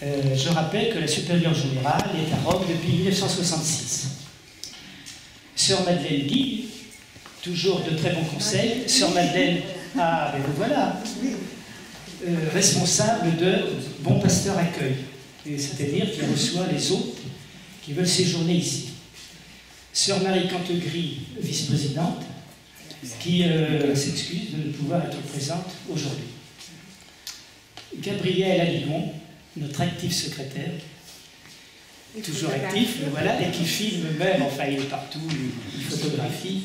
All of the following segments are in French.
Je rappelle que la supérieure générale est à Rome depuis 1966. Sœur Madeleine Guy, toujours de très bons conseils. Sœur Madeleine, ah, ben voilà, responsable de Bon Pasteur Accueil, c'est-à-dire qui reçoit les hôtes qui veulent séjourner ici. Sœur Marie Cantegris, vice-présidente, qui s'excuse de ne pouvoir être présente aujourd'hui. Gabriel Aligon, notre actif secrétaire, toujours actif, voilà, et qui filme même, enfin il est partout, il photographie.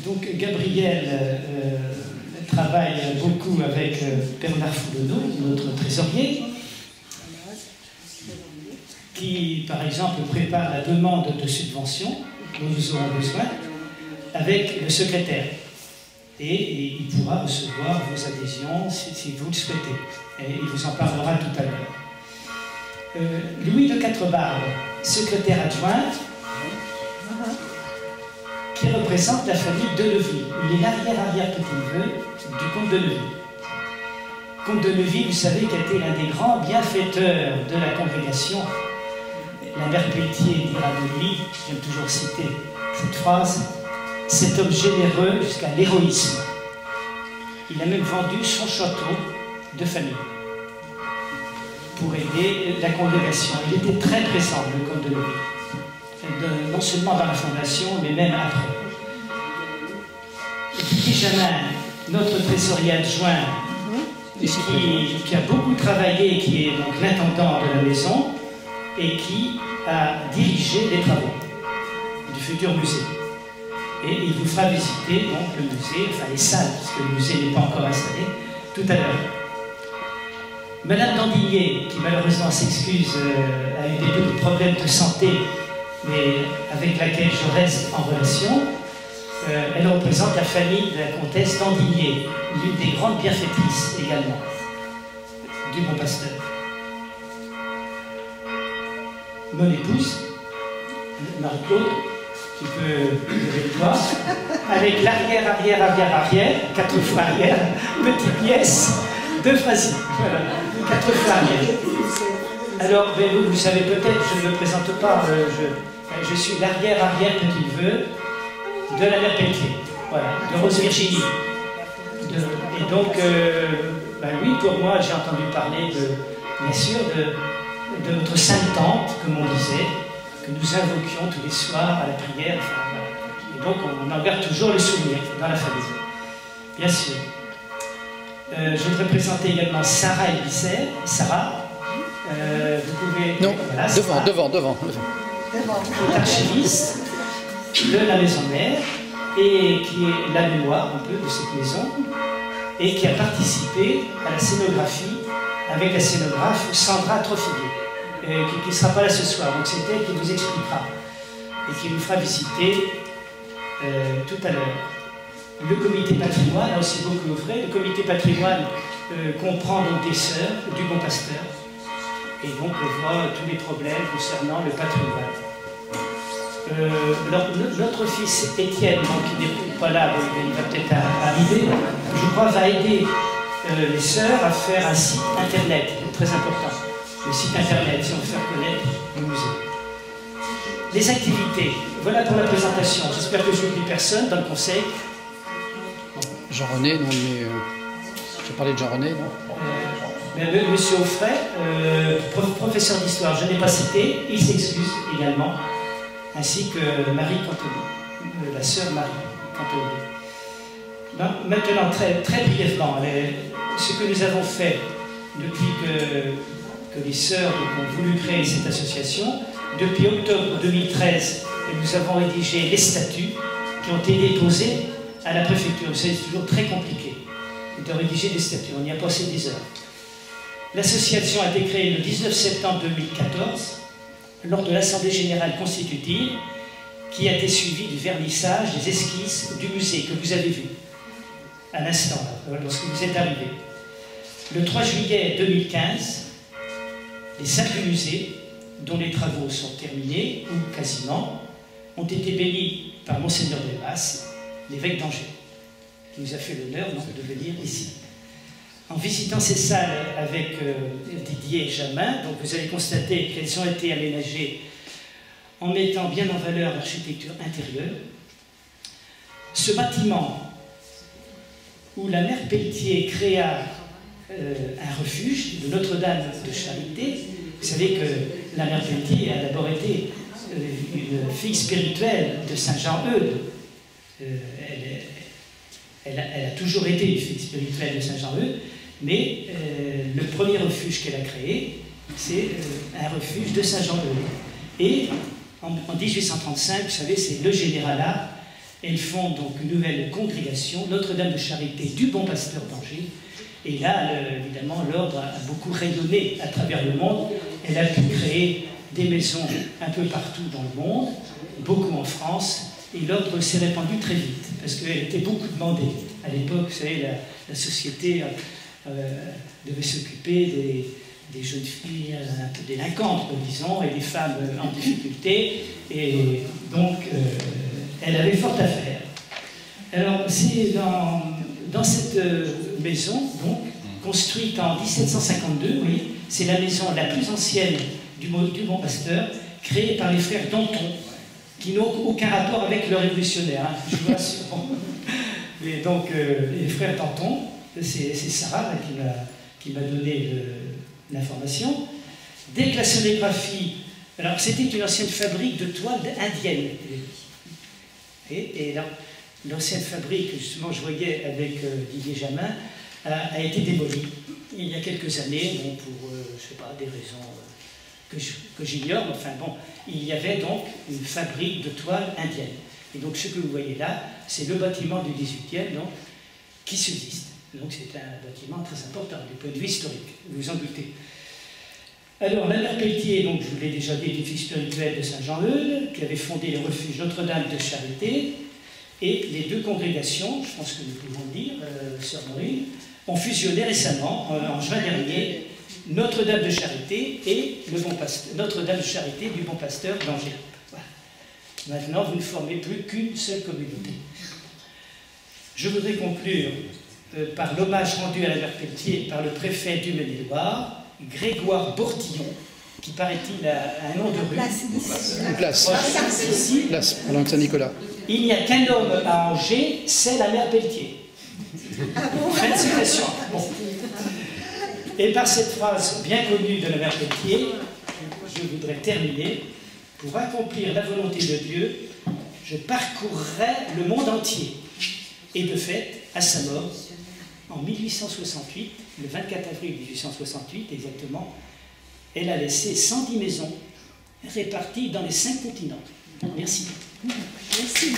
Donc Gabriel travaille beaucoup avec Bernard Foulonneau, notre trésorier, qui par exemple prépare la demande de subvention dont nous aurons besoin avec le secrétaire. Et il pourra recevoir vos adhésions si vous le souhaitez. Et il vous en parlera tout à l'heure. Louis de Quatrebarbes, secrétaire adjoint, qui représente la famille Deleville. Il est l'arrière-arrière-petit-neveu du comte de Neuville. Comte de Neuville, vous savez, qui a été l'un des grands bienfaiteurs de la congrégation. La mère Pelletier dira de lui, j'aime toujours citer cette phrase, cet homme généreux jusqu'à l'héroïsme. Il a même vendu son château de famille pour aider la congrégation. Il était très présent, le comte de Neuville, non seulement dans la fondation, mais même après. Benjamin, notre trésorier adjoint, qui a beaucoup travaillé, qui est donc l'intendant de la maison, et qui a dirigé les travaux du futur musée. Et il vous fera visiter donc le musée, enfin les salles, parce que le musée n'est pas encore installé, tout à l'heure. Madame Dandinier, qui malheureusement s'excuse, a eu des problèmes de santé, mais avec laquelle je reste en relation, elle représente la famille de la comtesse Dandinier, l'une des grandes bienfaitrices également du Bon Pasteur. Mon épouse, Marie-Claude, qui peut lever le doigt, avec l'arrière, 4 fois arrière, petite nièce de Phrasie. Voilà, 4 fois arrière. Alors, vous savez peut-être, je ne me présente pas, je suis l'arrière-petit-neveu de la mère Pelletier, voilà, de Rose Virginie. Et donc, oui, pour moi, j'ai entendu parler, bien sûr, de notre sainte tante, comme on disait, que nous invoquions tous les soirs à la prière. Enfin, voilà. Et donc, on en garde toujours le souvenir dans la famille, bien sûr. Je voudrais présenter également Sarah Elisser. Sarah, vous pouvez... Non, voilà, devant. Archiviste de la maison mère, et qui est la mémoire un peu de cette maison, et qui a participé à la scénographie avec la scénographe Sandra Trofillier, qui ne sera pas là ce soir, donc c'est elle qui vous expliquera et qui nous fera visiter tout à l'heure. Le comité patrimoine a aussi beaucoup œuvré. Le comité patrimoine comprend donc des sœurs du Bon Pasteur, et donc on voit tous les problèmes concernant le patrimoine. Notre fils Étienne, qui n'est pas là, il va peut-être arriver, je crois, va aider les sœurs à faire un site internet, très important. Le site internet, si on veut faire connaître le musée. Les activités, voilà pour la présentation. J'espère que je n'oublie personne dans le conseil. Jean-René, non, mais je parlais de Jean-René, non Monsieur Offray, professeur d'histoire, je n'ai pas cité, il s'excuse également, ainsi que Marie Cantoli, la sœur Marie Cantoli. Maintenant, très brièvement, ce que nous avons fait depuis que les sœurs ont voulu créer cette association, depuis octobre 2013, nous avons rédigé les statuts qui ont été déposés à la préfecture. C'est toujours très compliqué de rédiger des statuts, on y a passé des heures. L'association a été créée le 19 septembre 2014, lors de l'Assemblée générale constitutive, qui a été suivie du vernissage des esquisses du musée que vous avez vu à l'instant, lorsque vous êtes arrivés. Le 3 juillet 2015, les salles du musée, dont les travaux sont terminés, ou quasiment, ont été bénis par Monseigneur Delmas, l'évêque d'Angers, qui nous a fait l'honneur de venir ici. En visitant ces salles avec Didier et Jamin, donc vous allez constater qu'elles ont été aménagées en mettant bien en valeur l'architecture intérieure. Ce bâtiment où la mère Pelletier créa un refuge de Notre-Dame de Charité. Vous savez que la mère Pelletier a d'abord été une fille spirituelle de Saint-Jean-Eudes. Elle a toujours été une fille spirituelle de Saint-Jean-Eudes, mais le premier refuge qu'elle a créé, c'est un refuge de Saint-Jean-Eudes. Et en 1835, vous savez, c'est le généralat. Elles font donc une nouvelle congrégation, Notre-Dame de Charité du Bon Pasteur d'Angers. Et là, évidemment, l'ordre a beaucoup rayonné à travers le monde. Elle a pu créer des maisons un peu partout dans le monde, beaucoup en France, et l'ordre s'est répandu très vite, parce qu'elle était beaucoup demandée. À l'époque, vous savez, la société devait s'occuper des jeunes filles un peu délinquantes, disons, et des femmes en difficulté, et donc elle avait fort à faire. Alors, c'est dans cette maison, donc, construite en 1752, oui, c'est la maison la plus ancienne du Bon Pasteur, créée par les frères Danton, qui n'ont aucun rapport avec le révolutionnaire, hein, je vous rassure. Et donc, les frères Danton, c'est Sarah qui m'a donné l'information. Dès que la sonographie, alors c'était une ancienne fabrique de toiles indiennes. Et l'ancienne fabrique, justement, je voyais avec Didier Jamin, a été démolie il y a quelques années, bon, pour, je sais pas, des raisons que j'ignore, enfin bon, il y avait donc une fabrique de toiles indiennes. Et donc ce que vous voyez là, c'est le bâtiment du 18e, donc, qui subsiste. Donc c'est un bâtiment très important du point de vue historique, vous vous en doutez. Alors, la mère Pelletier, donc, je vous l'ai déjà dit, est une fille spirituelle de Saint-Jean-Eudes, qui avait fondé le refuge Notre-Dame de Charité, et les deux congrégations, je pense que nous pouvons le dire, sœur Maureen, ont fusionné récemment, en juin dernier, Notre-Dame de Charité et Notre-Dame de Charité du Bon Pasteur d'Angers. Voilà. Maintenant, vous ne formez plus qu'une seule communauté. Je voudrais conclure par l'hommage rendu à la mère Pelletier par le préfet du Maine-et-Loire, Grégoire Bortillon, qui paraît-il a un nom de rue. Une place. Place, à l'Anse Saint-Nicolas. Il n'y a qu'un homme à Angers, c'est la mère Pelletier. Fin de citation. Bon. Et par cette phrase bien connue de la mère Pelletier, je voudrais terminer. Pour accomplir la volonté de Dieu, je parcourrai le monde entier. Et de fait, à sa mort, en 1868, le 24 avril 1868 exactement, elle a laissé 110 maisons réparties dans les 5 continents. Merci. Merci.